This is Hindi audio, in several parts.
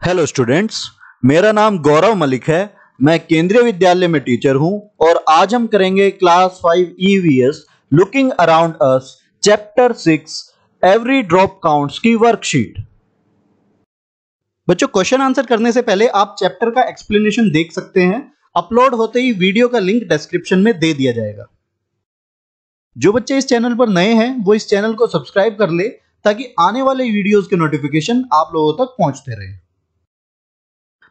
हेलो स्टूडेंट्स, मेरा नाम गौरव मलिक है। मैं केंद्रीय विद्यालय में टीचर हूं और आज हम करेंगे class 5 EVS looking around us chapter 6 every drop counts की वर्कशीट। बच्चों, क्वेश्चन आंसर करने से पहले आप चैप्टर का एक्सप्लेनेशन देख सकते हैं। अपलोड होते ही वीडियो का लिंक डिस्क्रिप्शन में दे दिया जाएगा। जो बच्चे इस चैनल पर नए हैं वो इस चैनल को सब्सक्राइब कर ले ताकि आने वाले वीडियोस के नोटिफिकेशन आप लोगों तक पहुंचते रहे।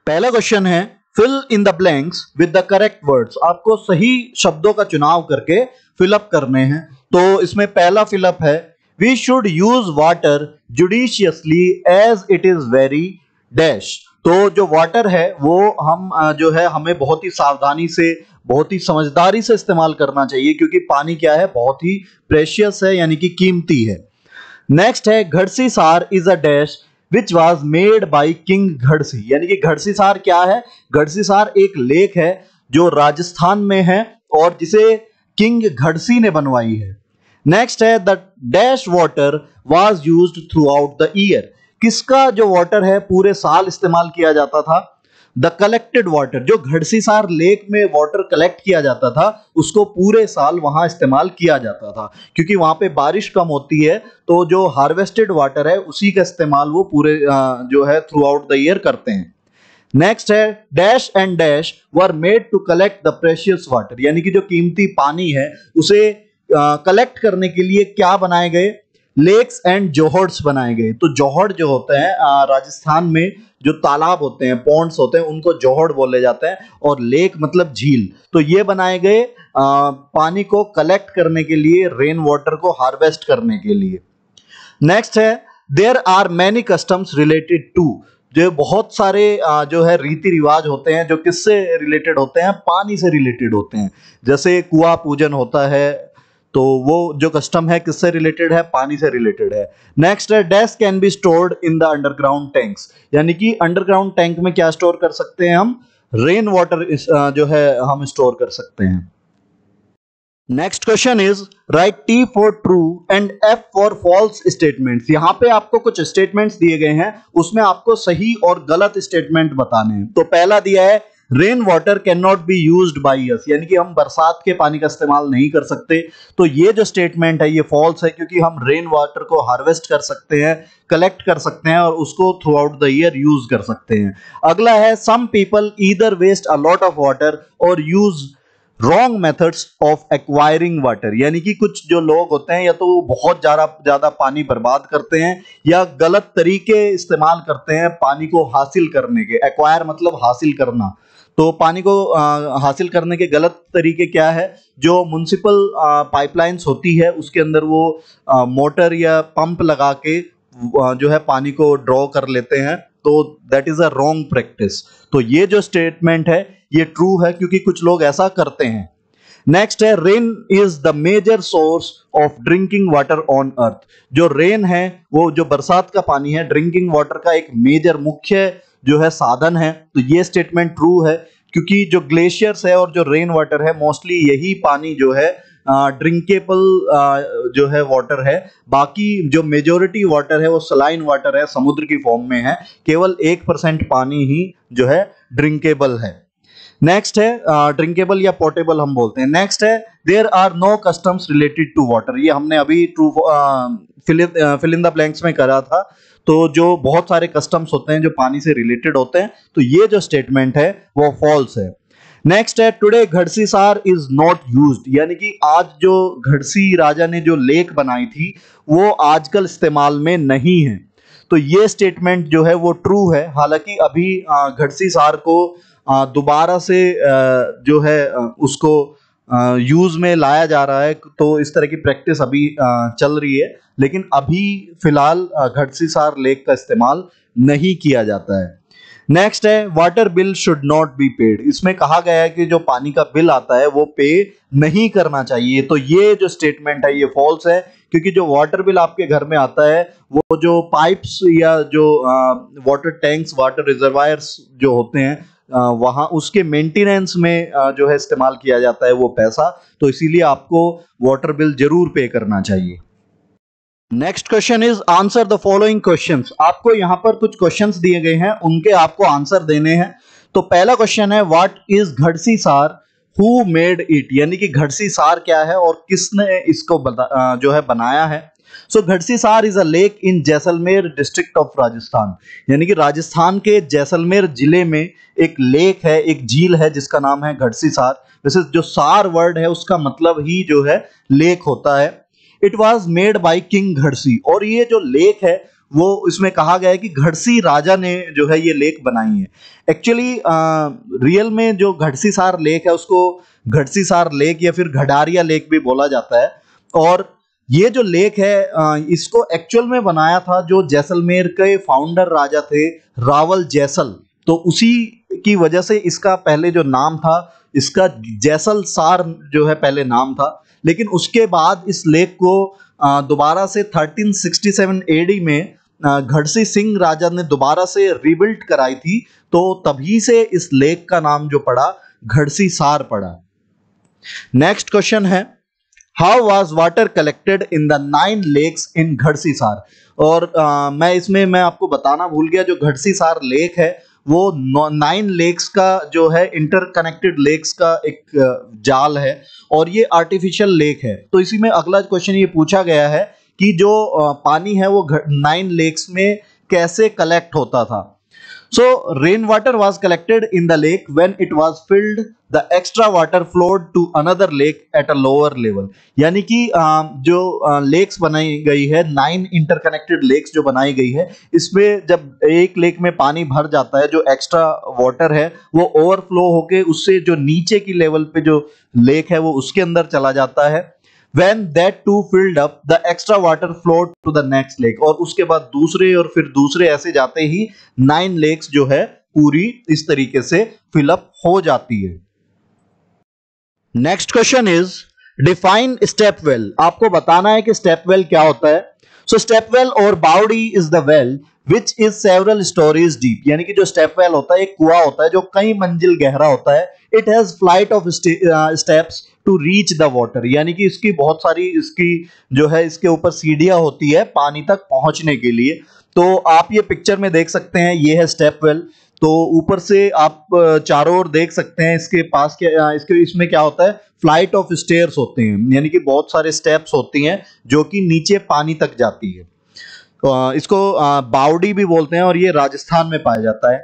पहला क्वेश्चन है fill in the blanks with the correct words. आपको सही शब्दों का चुनाव करके फिलअप करने हैं। तो इसमें पहला फिलअप है we should use water judiciously as it is very dash. तो जो वाटर है वो हम जो है हमें बहुत ही सावधानी से, बहुत ही समझदारी से इस्तेमाल करना चाहिए, क्योंकि पानी क्या है, बहुत ही प्रेशियस है, यानी कि कीमती है। नेक्स्ट है Gadsisar is a dash which was made by king Gadsi. यानी कि घड़सी सार क्या है? घड़सी सार एक लेक है जो राजस्थान में है और जिसे किंग घड़सी ने बनवाई है। नेक्स्ट है the dash water was used through out the year. किसका जो वाटर है पूरे साल इस्तेमाल किया जाता था? The collected water. जो घड़सीसार लेक में वाटर कलेक्ट किया जाता था उसको पूरे साल वहां इस्तेमाल किया जाता था, क्योंकि वहां पे बारिश कम होती है। तो जो हार्वेस्टेड वाटर है उसी का इस्तेमाल वो पूरे जो है थ्रू आउट द ईयर करते हैं। नेक्स्ट है dash and dash were made to collect the precious water. यानी कि जो कीमती पानी है उसे कलेक्ट करने के लिए क्या बनाए गए? लेक्स एंड जोहर्ड्स बनाए गए। तो जोहड़ जो होते हैं राजस्थान में जो तालाब होते हैं, पॉन्ड्स होते हैं, उनको जोहड़ बोले जाते हैं, और लेक मतलब झील। तो ये बनाए गए पानी को कलेक्ट करने के लिए, रेन वाटर को हार्वेस्ट करने के लिए। नेक्स्ट है there are many customs related to. जो बहुत सारे जो है रीति रिवाज होते हैं जो किससे रिलेटेड होते हैं? पानी से रिलेटेड होते हैं। जैसे कुआं पूजन होता है, तो वो जो कस्टम है किससे रिलेटेड है? पानी से रिलेटेड है। नेक्स्ट है dash can be stored in the underground tanks. यानी कि अंडरग्राउंड टैंक में क्या स्टोर कर सकते हैं हम? रेन वाटर जो है हम स्टोर कर सकते हैं। Next question is write T for true and F for false statements. यहां पे आपको कुछ स्टेटमेंट्स दिए गए हैं, उसमें आपको सही और गलत स्टेटमेंट बताने हैं। तो पहला दिया है rain water can not be used by us. यानी कि हम बरसात के पानी का इस्तेमाल नहीं कर सकते। तो ये जो स्टेटमेंट है ये फॉल्स है, क्योंकि हम रेन वाटर को हार्वेस्ट कर सकते हैं, कलेक्ट कर सकते हैं और उसको throughout the year use कर सकते हैं। अगला है some people either waste a lot of water और use wrong methods of acquiring water. यानी कि कुछ जो लोग होते हैं या तो वो बहुत ज्यादा पानी बर्बाद करते हैं या गलत तरीके इस्तेमाल करते हैं पानी को हासिल करने के। एक्वायर मतलब हासिल करना। तो पानी को हासिल करने के गलत तरीके क्या है? जो म्युनिसिपल पाइपलाइंस होती है उसके अंदर वो मोटर या पंप लगा के जो है पानी को ड्रॉ कर लेते हैं। तो that is a wrong practice. तो ये जो स्टेटमेंट है ये ट्रू है, क्योंकि कुछ लोग ऐसा करते हैं। नेक्स्ट है rain is the major source of drinking water on earth. जो रेन है वो जो बरसात का पानी है, ड्रिंकिंग वाटर का एक मेजर मुख्य जो है साधन है। तो ये स्टेटमेंट ट्रू है, क्योंकि जो ग्लेशियर्स है और जो रेन वाटर है मोस्टली यही पानी जो है ड्रिंकेबल जो है वाटर है। बाकी जो मेजोरिटी वाटर है वो सलाइन वाटर है, समुद्र की फॉर्म में है। केवल 1% पानी ही जो है ड्रिंकेबल है। नेक्स्ट है ड्रिंकेबल या पोर्टेबल हम बोलते हैं। नेक्स्ट है there are no customs related to water. ये हमने अभी true fill in the blanks में करा था। तो जो बहुत सारे कस्टम्स होते हैं जो पानी से रिलेटेड होते हैं, तो ये जो स्टेटमेंट है वो फॉल्स है। नेक्स्ट है टुडे घड़सी सार इज नॉट यूज्ड। यानी कि आज जो घड़सी राजा ने जो लेक बनाई थी वो आजकल इस्तेमाल में नहीं है। तो ये स्टेटमेंट जो है वो ट्रू है। हालांकि अभी घड़सी सार को दोबारा से जो है उसको यूज में लाया जा रहा है। तो इस तरह की प्रैक्टिस अभी चल रही है, लेकिन अभी फिलहाल घड़सी सार लेक का इस्तेमाल नहीं किया जाता है। नेक्स्ट है water bill should not be paid. इसमें कहा गया है कि जो पानी का बिल आता है वो पे नहीं करना चाहिए। तो ये जो स्टेटमेंट है ये फॉल्स है, क्योंकि जो वाटर बिल आपके घर में आता है वो जो पाइप्स या जो वाटर टैंक्स, वाटर रिजर्वायर्स जो होते हैं वहां उसके मेंटेनेंस में जो है इस्तेमाल किया जाता है वो पैसा। तो इसीलिए आपको वाटर बिल जरूर पे करना चाहिए। Next question is answer the following questions. आपको यहां पर कुछ क्वेश्चंस दिए गए हैं, उनके आपको आंसर देने हैं। तो पहला क्वेश्चन है व्हाट इज घड़सी सार, हु मेड इट, यानी कि घड़सी सार क्या है और किसने इसको जो है बनाया है। सो घड़सी सार is a lake in Jaisalmer district of Rajasthan, यानी कि राजस्थान के जैसलमेर जिले में एक लेक है, एक झील है जिसका नाम है घड़सी सार। वैसे जो सार वर्ड है उसका मतलब ही जो है लेक होता है। It was made by king Gadsi, और ये जो लेक है वो इसमें कहा गया है कि घड़सी राजा ने जो है ये लेक बनाई है। एक्चुअली रियल में जो घड़सी सार लेक है उसको घड़सी सार लेक या फिर घडारिया लेक भी बोला जाता है। और ये जो लेक है इसको एक्चुअल में बनाया था जो जैसलमेर के फाउंडर राजा थे रावल जैसल। तो उसी की वजह से इसका पहले जो नाम था इसका जैसल सार जो है पहले नाम था। लेकिन उसके बाद इस लेक को दोबारा से 1367 एडी में घड़सी सिंह राजा ने दोबारा से रिबिल्ड कराई थी, तो तभी से इस लेक का नाम जो पड़ा घड़सी सार पड़ा। नेक्स्ट क्वेश्चन है how was water collected in the 9 lakes in Gadsisar. और मैं आपको बताना भूल गया, जो घड़सी सार लेक है वो 9 लेक्स का जो है इंटरकनेक्टेड लेक्स का एक जाल है और ये आर्टिफिशियल लेक है। तो इसी में अगला क्वेश्चन ये पूछा गया है कि जो पानी है वो 9 लेक्स में कैसे कलेक्ट होता था। So rainwater was collected in the lake. When it was filled, the extra water flowed to another lake at a lower level. यानी कि जो लेक्स बनाई गई है, 9 इंटरकनेक्टेड लेक्स जो बनाई गई है, इसमें जब एक लेक में पानी भर जाता है, जो एक्स्ट्रा वाटर है वो ओवरफ्लो होके उससे जो नीचे की लेवल पे जो लेक है वो उसके अंदर चला जाता है। When that too filled up, the extra water flowed to the next lake. और उसके बाद दूसरे और फिर दूसरे ऐसे जाते ही 9 लेक्स जो है पूरी इस तरीके से फिलअप हो जाती है। Next question is define step well. आपको बताना है कि स्टेप वेल क्या होता है। सो स्टेप वेल और baori is the well which is several storeys deep, यानी कि जो स्टेप वेल होता है एक कुआं होता है जो कई मंजिल गहरा होता है। It has flight of steps to reach the water, यानी कि इसकी बहुत सारी इसकी जो है इसके ऊपर सीढ़ियां होती है पानी तक पहुंचने के लिए। तो आप ये पिक्चर में देख सकते हैं, ये है स्टेप वेल। तो ऊपर से आप चारों ओर देख सकते हैं इसके पास क्या इसमें क्या होता है, फ्लाइट ऑफ स्टेयर्स होते हैं, यानी कि बहुत सारे स्टेप्स होती हैं जो कि नीचे पानी तक जाती है। इसको बाउडी भी बोलते हैं और ये राजस्थान में पाया जाता है।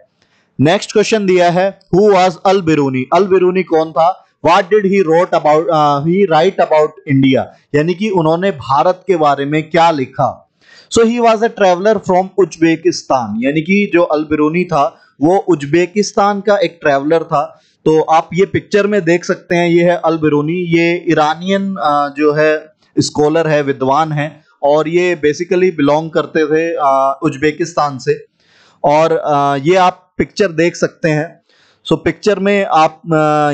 नेक्स्ट क्वेश्चन दिया है हु वाज अल बिरूनी। अल बिरूनी कौन था? What did he wrote about he write about India, यानी कि उन्होंने भारत के बारे में क्या लिखा। So he was a traveller from Uzbekistan, यानी कि जो अल बिरूनी था वो उज्बेकिस्तान का एक ट्रेवलर था। तो आप ये पिक्चर में देख सकते हैं, ये है अल बिरूनी। ये ईरानियन जो है स्कॉलर है, विद्वान है, और ये बेसिकली बिलोंग करते थे उज्बेकिस्तान से। और ये आप पिक्चर देख सकते हैं। सो पिक्चर में आप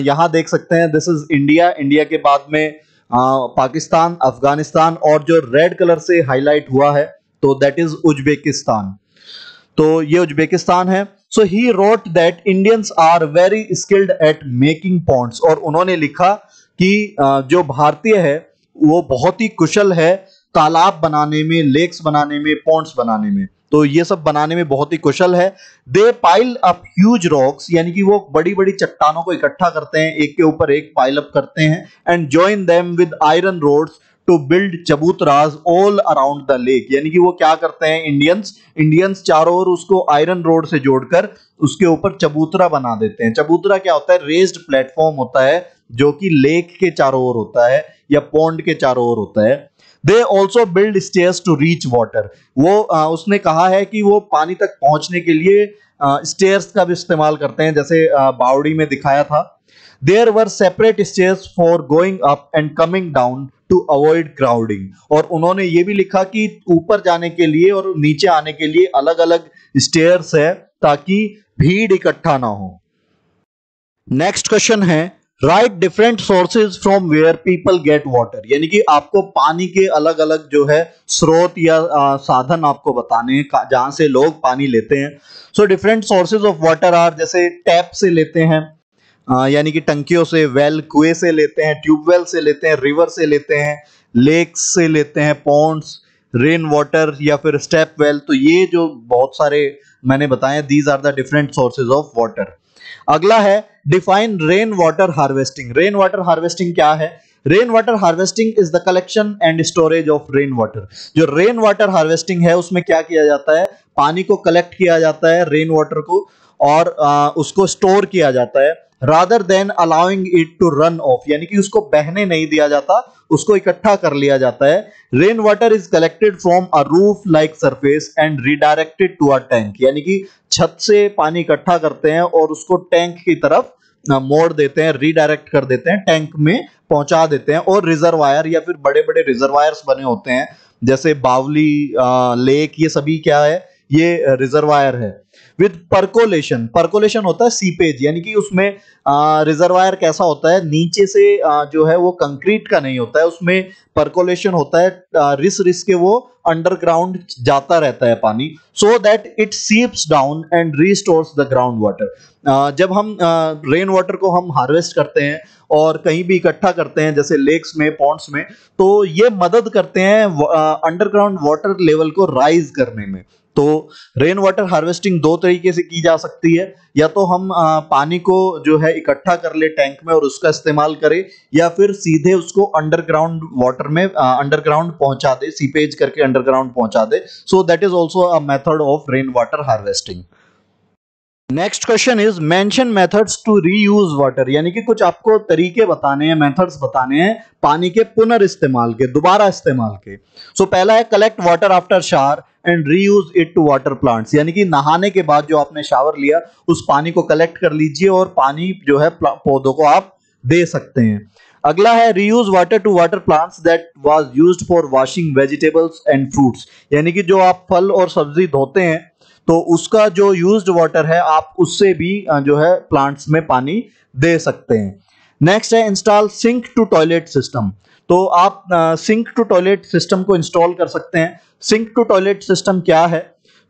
यहां देख सकते हैं दिस इज इंडिया। इंडिया के बाद में पाकिस्तान, अफगानिस्तान, और जो रेड कलर से हाईलाइट हुआ है तो दैट इज उज्बेकिस्तान। तो ये उज्बेकिस्तान है। So he wrote that Indians are very skilled at making ponds, और उन्होंने लिखा कि जो भारतीय है वो बहुत ही कुशल है तालाब बनाने में, लेक्स बनाने में, पॉन्ड्स बनाने में। तो ये सब बनाने में बहुत ही कुशल है। दे पाइल अप ह्यूज रॉक्स, यानी कि वो बड़ी बड़ी चट्टानों को इकट्ठा करते हैं, एक के ऊपर एक पाइल अप करते हैं, and join them with iron rods to build chabutras all around the lake, यानी कि वो क्या करते हैं इंडियंस चारों ओर उसको आयरन रोड से जोड़कर उसके ऊपर चबूतरा बना देते हैं। चबूतरा क्या होता है? रेज्ड प्लेटफॉर्म होता है जो कि लेक के चारों ओर होता है या पॉन्ड के चारों ओर होता है। They also build stairs to reach water, वो उसने कहा है कि वो पानी तक पहुंचने के लिए स्टेयर्स का भी इस्तेमाल करते हैं, जैसे बावड़ी में दिखाया था। There were separate stairs for going up and coming down to avoid crowding, और उन्होंने ये भी लिखा कि ऊपर जाने के लिए और नीचे आने के लिए अलग अलग स्टेयर्स है ताकि भीड़ इकट्ठा ना हो। नेक्स्ट क्वेश्चन है write different sources from where people get water, यानी कि आपको पानी के अलग अलग जो है स्रोत या साधन आपको बताने हैं जहां से लोग पानी लेते हैं। So different sources of water are, जैसे टैप से लेते हैं यानी कि टंकियों से, वेल कुएं से लेते हैं, ट्यूबवेल से लेते हैं, रिवर से लेते हैं, लेक्स से लेते हैं, पॉन्ड्स, रेन वाटर या फिर स्टेप वेल, तो ये जो बहुत सारे मैंने बताए, these are the different sources of water. अगला है define rain water harvesting. Rain water harvesting क्या है? Rain water harvesting is the collection and storage of rain water. जो रेन वाटर हार्वेस्टिंग है उसमें क्या किया जाता है, पानी को कलेक्ट किया जाता है, रेन वाटर को, और उसको स्टोर किया जाता है, rather than allowing it to run off, यानी कि उसको बहने नहीं दिया जाता, उसको इकट्ठा कर लिया जाता है। Rain water is collected from a roof like surface and redirected to a tank, यानी कि छत से पानी इकट्ठा करते हैं और उसको टैंक की तरफ मोड़ देते हैं, रीडायरेक्ट कर देते हैं, टैंक में पहुंचा देते हैं। और रिजर्वायर या फिर बड़े बड़े रिजर्वायर्स बने होते हैं, जैसे बावली लेक, ये सभी क्या है, ये रिजर्वायर है। विद परकोलेशन, परकोलेशन होता है सीपेज, यानी कि उसमें रिजर्वायर कैसा होता है, नीचे से जो है वो कंक्रीट का नहीं होता है, उसमें परकोलेशन होता है, रिस रिस के वो अंडरग्राउंड जाता रहता है पानी, so that it seeps down and restores the ground water. जब हम रेन वाटर को हम हार्वेस्ट करते हैं और कहीं भी इकट्ठा करते हैं, जैसे लेक्स में, पॉन्ड्स में, तो ये मदद करते हैं अंडरग्राउंड वाटर लेवल को राइज करने में। तो रेन वाटर हार्वेस्टिंग दो तरीके से की जा सकती है, या तो हम पानी को जो है इकट्ठा कर ले टैंक में और उसका इस्तेमाल करें, या फिर सीधे उसको अंडरग्राउंड वाटर में अंडरग्राउंड पहुंचा दे, सीपेज करके अंडरग्राउंड पहुंचा दे। So that is also a method of rain water harvesting. Next question is mention methods to reuse water, यानी कि कुछ आपको तरीके बताने हैं, मेथड्स बताने हैं पानी के पुनर्इस्तेमाल के, दोबारा इस्तेमाल के। सो पहला है collect water after shower and reuse it to water plants, यानी कि नहाने के बाद जो आपने शावर लिया उस पानी को कलेक्ट कर लीजिए और पानी जो है पौधों को आप दे सकते हैं। अगला है reuse water to water plants that was used for washing vegetables and fruits, यानी कि जो आप फल और सब्जी धोते हैं तो उसका जो यूज्ड वाटर है आप उससे भी जो है प्लांट्स में पानी दे सकते हैं। नेक्स्ट है install sink to toilet system, तो आप सिंक टू टॉयलेट सिस्टम को इंस्टॉल कर सकते हैं। सिंक टू टॉयलेट सिस्टम क्या है,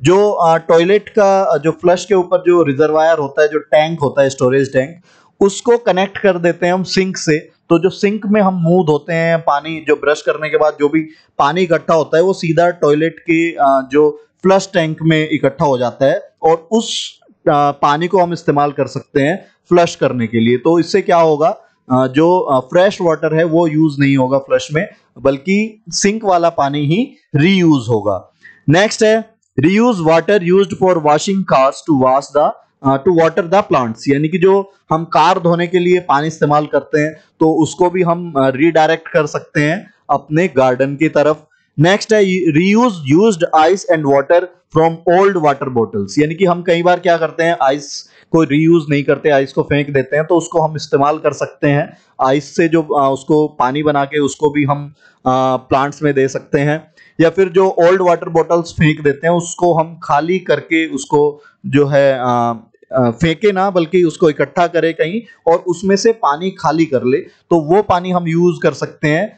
जो टॉयलेट का जो फ्लश के ऊपर जो रिजर्वायर होता है, जो टैंक होता है, स्टोरेज टैंक, उसको कनेक्ट कर देते हैं हम सिंक से। तो जो सिंक में हम मुंह धोते हैं, पानी जो ब्रश करने के बाद जो भी पानी इकट्ठा होता है वो सीधा टॉयलेट के जो फ्लश टैंक में इकट्ठा हो जाता है और उस पानी को हम इस्तेमाल कर सकते हैं फ्लश करने के लिए। तो इससे क्या होगा, जो फ्रेश वाटर है वो यूज नहीं होगा फ्लश में, बल्कि सिंक वाला पानी ही रीयूज होगा। नेक्स्ट है reuse water used for washing cars to wash the to water the plants, यानी कि जो हम कार धोने के लिए पानी इस्तेमाल करते हैं तो उसको भी हम रीडायरेक्ट कर सकते हैं अपने गार्डन की तरफ। नेक्स्ट है reuse used ice and water from old water bottles, यानी कि हम कई बार क्या करते हैं, आइस को रीयूज नहीं करते, आइस को फेंक देते हैं, तो उसको हम इस्तेमाल कर सकते हैं। आइस से जो उसको पानी बना के उसको भी हम प्लांट्स में दे सकते हैं। या फिर जो ओल्ड वाटर बॉटल्स फेंक देते हैं उसको हम खाली करके उसको जो है फेंके ना, बल्कि उसको इकट्ठा करें कहीं और उसमें से पानी खाली कर ले, तो वो पानी हम यूज कर सकते हैं।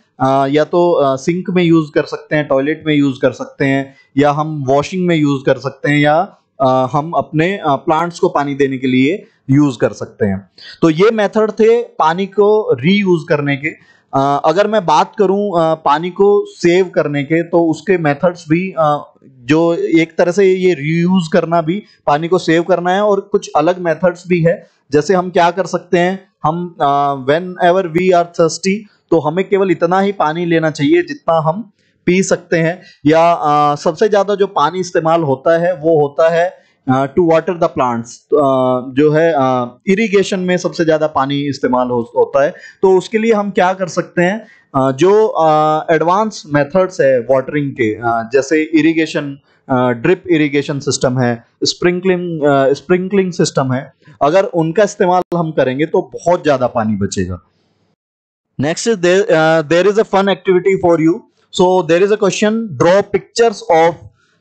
या तो सिंक में यूज कर सकते हैं, टॉयलेट में यूज कर सकते हैं, या हम वॉशिंग में यूज कर सकते हैं, या हम अपने प्लांट्स को पानी देने के लिए यूज कर सकते हैं। तो ये मेथड थे पानी को रीयूज करने के। अगर मैं बात करूं पानी को सेव करने के, तो उसके मेथड्स भी जो एक तरह से ये रीयूज करना भी पानी को सेव करना है, और कुछ अलग मेथड्स भी है। जैसे हम क्या कर सकते हैं, हम whenever we are thirsty, तो हमें केवल इतना ही पानी लेना चाहिए जितना हम पी सकते हैं। या सबसे ज्यादा जो पानी इस्तेमाल होता है वो होता है टू वाटर द प्लांट्स, जो है इरिगेशन में सबसे ज्यादा पानी इस्तेमाल होता है। तो उसके लिए हम क्या कर सकते हैं, जो एडवांस मेथड्स है वाटरिंग के, जैसे इरिगेशन, ड्रिप इरिगेशन सिस्टम है, स्प्रिंकलिंग सिस्टम है, अगर उनका इस्तेमाल हम करेंगे तो बहुत ज्यादा पानी बचेगा। Next is there is a fun activity for you. So there is a question, draw pictures of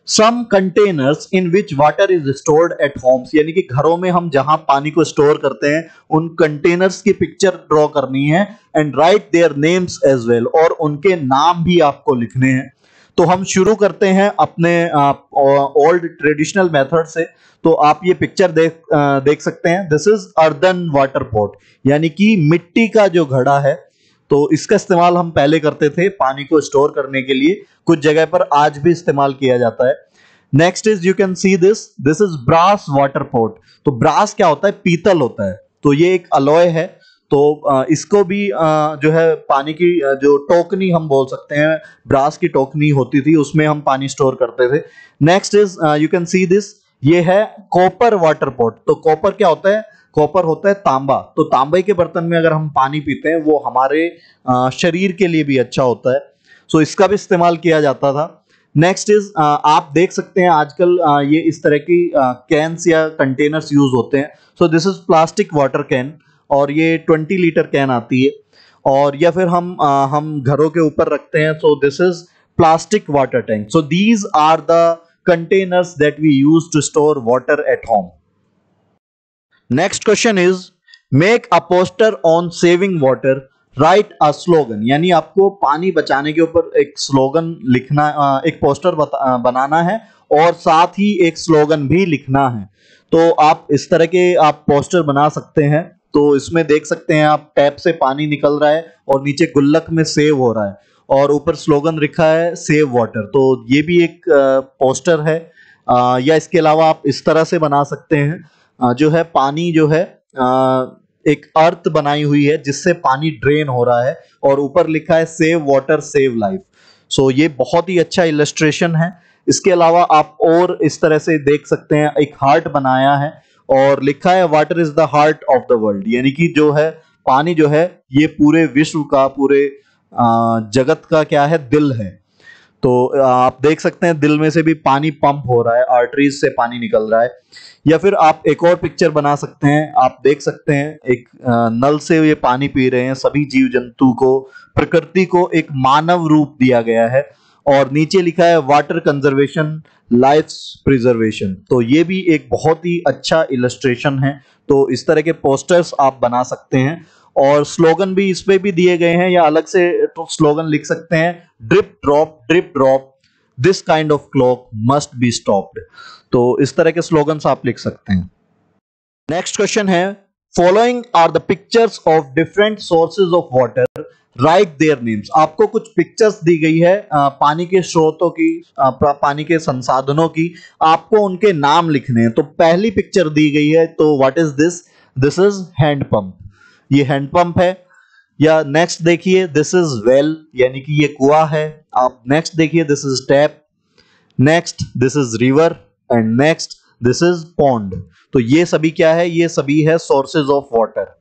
some containers in which water is stored at homes, यानी कि घरों में हम जहां पानी को स्टोर करते हैं उन कंटेनर्स की पिक्चर ड्रॉ करनी है, and write their names as well, और उनके नाम भी आपको लिखने हैं। तो हम शुरू करते हैं अपने ओल्ड ट्रेडिशनल मेथड से। तो आप ये पिक्चर देख सकते हैं, this is earthen water pot, यानी कि मिट्टी का जो घड़ा है तो इसका इस्तेमाल हम पहले करते थे पानी को स्टोर करने के लिए, कुछ जगह पर आज भी इस्तेमाल किया जाता है। Next is you can see this is brass water pot. तो ब्रास क्या होता है, पीतल होता है, तो ये एक अलॉय है। तो इसको भी जो है पानी की जो टोकनी हम बोल सकते हैं, ब्रास की टोकनी होती थी, उसमें हम पानी स्टोर करते थे। Next is you can see this, ये है कॉपर वाटर पॉट। तो कॉपर क्या होता है, कॉपर होता है तांबा। तो तांबे के बर्तन में अगर हम पानी पीते हैं वो हमारे शरीर के लिए भी अच्छा होता है, सो इसका भी इस्तेमाल किया जाता था। नेक्स्ट इज आप देख सकते हैं आजकल ये इस तरह की कैंस या कंटेनर्स यूज होते हैं। So this is plastic water can, और ये 20 लीटर कैन आती है। और या फिर हम घरों के ऊपर रखते हैं, so this is plastic water tank. So these are the containers that we use to store water at home. Next question is make a poster on saving water, write a slogan. यानी आपको पानी बचाने के ऊपर एक स्लोगन लिखना, एक पोस्टर बनाना है और साथ ही एक स्लोगन भी लिखना है। तो आप इस तरह के आप पोस्टर बना सकते हैं। तो इसमें देख सकते हैं आप, टैप से पानी निकल रहा है और नीचे गुल्लक में सेव हो रहा है और ऊपर स्लोगन लिखा है सेव वाटर। तो ये भी एक पोस्टर है। या इसके अलावा आप इस तरह से बना सकते हैं, जो है पानी जो है एक अर्थ बनाई हुई है जिससे पानी ड्रेन हो रहा है और ऊपर लिखा है सेव वाटर सेव लाइफ। सो ये बहुत ही अच्छा इलस्ट्रेशन है। इसके अलावा आप और इस तरह से देख सकते हैं, एक हार्ट बनाया है और लिखा है water is the heart of the world. यानी कि जो है पानी जो है ये पूरे विश्व का, पूरे जगत का क्या है, दिल है। तो आप देख सकते हैं दिल में से भी पानी पंप हो रहा है, आर्टरीज से पानी निकल रहा है। या फिर आप एक और पिक्चर बना सकते हैं, आप देख सकते हैं एक नल से ये पानी पी रहे हैं सभी जीव जंतु को, प्रकृति को एक मानव रूप दिया गया है और नीचे लिखा है वाटर कंजर्वेशन लाइफ प्रिजर्वेशन। तो ये भी एक बहुत ही अच्छा इलस्ट्रेशन है। तो इस तरह के पोस्टर्स आप बना सकते हैं और स्लोगन भी इस पे भी दिए गए हैं, या अलग से तो स्लोगन लिख सकते हैं, drip drop this kind of clock must be stopped. तो इस तरह के स्लोगन्स आप लिख सकते हैं। नेक्स्ट क्वेश्चन है following are the pictures of different sources of water, write their names. आपको कुछ पिक्चर्स दी गई है पानी के स्रोतों की, पानी के संसाधनों की, आपको उनके नाम लिखने हैं। तो पहली पिक्चर दी गई है, तो what is this, this is hand pump, ये हैंड पंप है। या नेक्स्ट देखिए दिस इज वेल, यानी कि ये कुआं है। आप नेक्स्ट देखिए this is tap, next this is river and next this is pond. तो ये सभी क्या है, ये सभी है sources of water.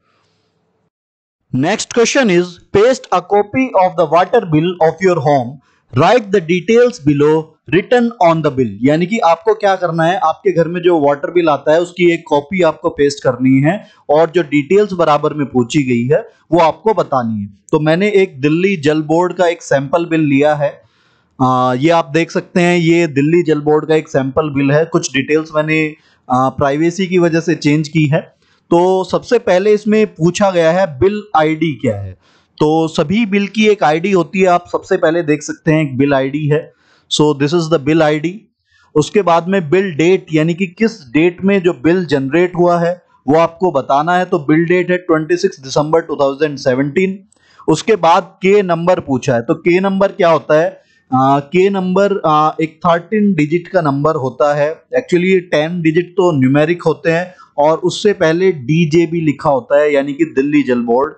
Next question is paste a copy of the water bill of your home, write the details below written on the bill. यानी कि आपको क्या करना है, आपके घर में जो वाटर बिल आता है उसकी एक कॉपी आपको पेस्ट करनी है और जो डिटेल्स बराबर में पूछी गई है वो आपको बतानी है। तो मैंने एक दिल्ली जल बोर्ड का एक सैंपल बिल लिया है। ये आप देख सकते हैं, ये दिल्ली जल बोर्ड का एक सैंपल बिल है। कुछ डिटेल्स मैंने प्राइवेसी की वजह से चेंज की है। तो सबसे पहले इसमें पूछा गया है बिल आईडी क्या है। तो सभी बिल की एक आईडी होती है, आप सबसे पहले देख सकते हैं एक बिल आईडी है। सो this is the bill ID. उसके बाद में बिल डेट, यानी कि किस डेट में जो बिल जनरेट हुआ है वो आपको बताना है। तो बिल डेट है 26 दिसंबर 2017। उसके बाद के नंबर पूछा है। तो के नंबर क्या होता है, के नंबर एक 13 डिजिट का नंबर होता है। एक्चुअली ये 10 डिजिट तो न्यूमेरिक होते हैं और उससे पहले डीजे भी लिखा होता है, यानी कि दिल्ली जल बोर्ड।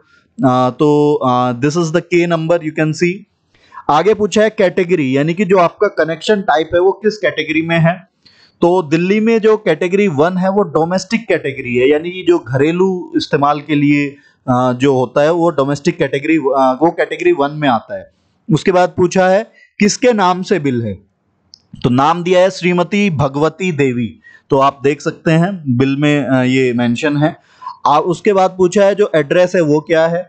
तो दिस इज द के नंबर, यू कैन सी। आगे पूछा है कैटेगरी, यानी कि जो आपका कनेक्शन टाइप है वो किस कैटेगरी में है। तो दिल्ली में जो कैटेगरी 1 है वो डोमेस्टिक कैटेगरी है, यानी कि जो घरेलू इस्तेमाल के लिए जो होता है वो डोमेस्टिक कैटेगरी, वो कैटेगरी 1 में आता है। उसके बाद पूछा है किसके नाम से बिल है। तो नाम दिया है श्रीमती भगवती देवी। तो आप देख सकते हैं बिल में ये मेंशन है। उसके बाद पूछा है जो एड्रेस है वो क्या है।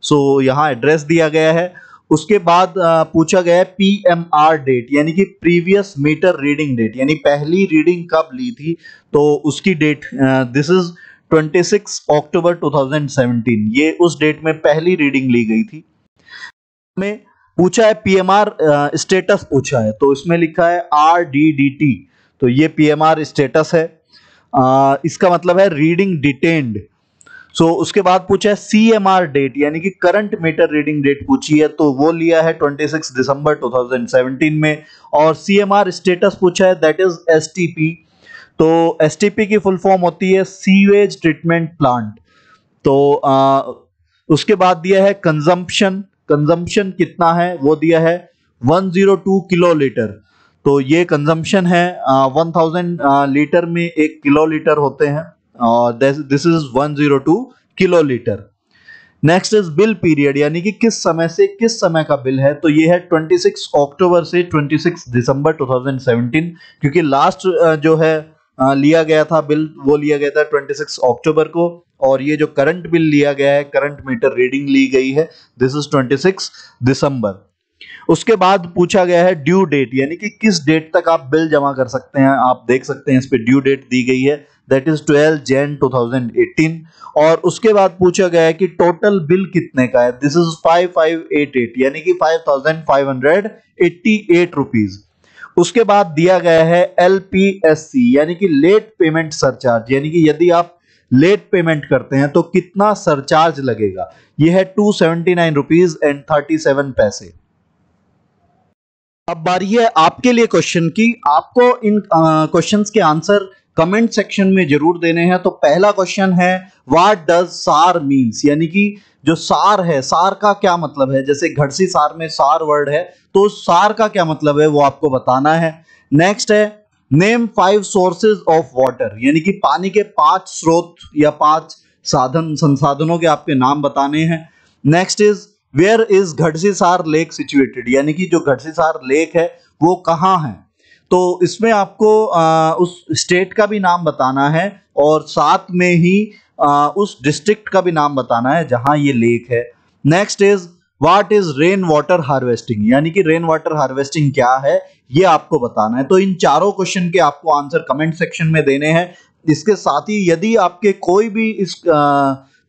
सो यहाँ एड्रेस दिया गया है। उसके बाद पूछा गया है पीएमआर डेट, यानी कि प्रीवियस मीटर रीडिंग डेट, यानी पहली रीडिंग कब ली थी। तो उसकी डेट दिस इज 26 अक्टूबर 2017, ये उस डेट में पहली रीडिंग ली गई थी। में पूछा है पीएमआर स्टेटस पूछा है, तो इसमें लिखा है RDDT। तो ये पीएमआर स्टेटस है। इसका मतलब है रीडिंग डिटेन्ड। उसके बाद पूछा है CMR डेट यानी कि करंट मीटर रीडिंग डेट पूछी है, तो वो लिया है 26 दिसंबर 2017 में। और CMR स्टेटस पूछा है, दैट इज STP। तो STP की फुल फॉर्म होती है सीवेज ट्रीटमेंट प्लांट। तो उसके बाद दिया है कंजम्पशन, कंजम्पशन कितना है वो दिया है 102 किलो लीटर। तो ये कंजम्पशन है 1000 लीटर में 1 किलो लीटर होते हैं, और this is 102 kilo litre. Next is bill period यानी कि किस समय से किस समय का बिल है, तो ये है 26 अक्टूबर से 26 दिसंबर 2017, क्योंकि लास्ट जो है लिया गया था बिल, वो लिया गया था 26 अक्टूबर को। और ये जो करंट बिल लिया गया है, करंट मीटर रीडिंग ली गई है, दिस इज 26 दिसंबर। उसके बाद पूछा गया है ड्यू डेट यानी कि किस डेट तक आप बिल जमा कर सकते हैं। आप देख सकते हैं इस पे ड्यू डेट दी गई है, दैट इज 12 जैन 2018। और उसके बाद पूछा गया है कि टोटल बिल कितने का है, दिस इज 5588 यानी कि 5588 रुपीज। उसके बाद दिया गया है LPSC यानी कि लेट पेमेंट सरचार्ज, यानी कि यदि आप लेट पेमेंट करते हैं तो कितना सरचार्ज लगेगा, यह है 279 रुपीज एंड 37 पैसे। अब बारी है आपके लिए क्वेश्चन की। आपको इन क्वेश्चंस के आंसर कमेंट सेक्शन में जरूर देने हैं। तो पहला क्वेश्चन है व्हाट डज सार मीन्स, यानी कि जो सार है, सार का क्या मतलब है। जैसे घड़सी सार में सार वर्ड है, तो सार का क्या मतलब है वो आपको बताना है। नेक्स्ट है नेम 5 सोर्सेज ऑफ वाटर, यानी कि पानी के 5 स्रोत या 5 संसाधनों के आपके नाम बताने हैं। Next is where is Gadsisar lake situated, यानी कि जो घड़सीसार लेक है वो कहाँ है। तो इसमें आपको उस स्टेट का भी नाम बताना है और साथ में ही उस डिस्ट्रिक्ट का भी नाम बताना है जहां ये लेक है। Next is what is rain water harvesting, यानी कि रेन वाटर हार्वेस्टिंग क्या है ये आपको बताना है। तो इन चारों क्वेश्चन के आपको आंसर कमेंट सेक्शन में देने हैं। इसके साथ ही यदि आपके कोई भी इस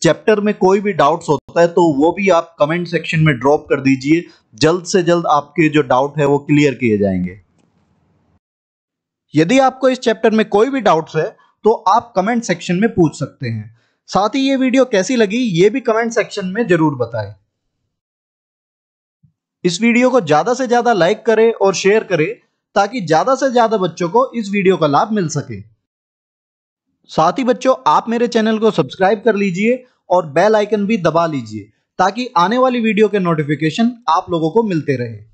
चैप्टर में कोई भी डाउट्स होता है तो वो भी आप कमेंट सेक्शन में ड्रॉप कर दीजिए, जल्द से जल्द आपके जो डाउट है वो क्लियर किए जाएंगे। यदि आपको इस चैप्टर में कोई भी डाउट्स है तो आप कमेंट सेक्शन में पूछ सकते हैं। साथ ही ये वीडियो कैसी लगी ये भी कमेंट सेक्शन में जरूर बताएं। इस वीडियो को ज्यादा से ज्यादा लाइक करें और शेयर करें ताकि ज्यादा से ज्यादा बच्चों को इस वीडियो का लाभ मिल सके। साथ ही बच्चों आप मेरे चैनल को सब्सक्राइब कर लीजिए और बेल आइकन भी दबा लीजिए ताकि आने वाली वीडियो के नोटिफिकेशन आप लोगों को मिलते रहे।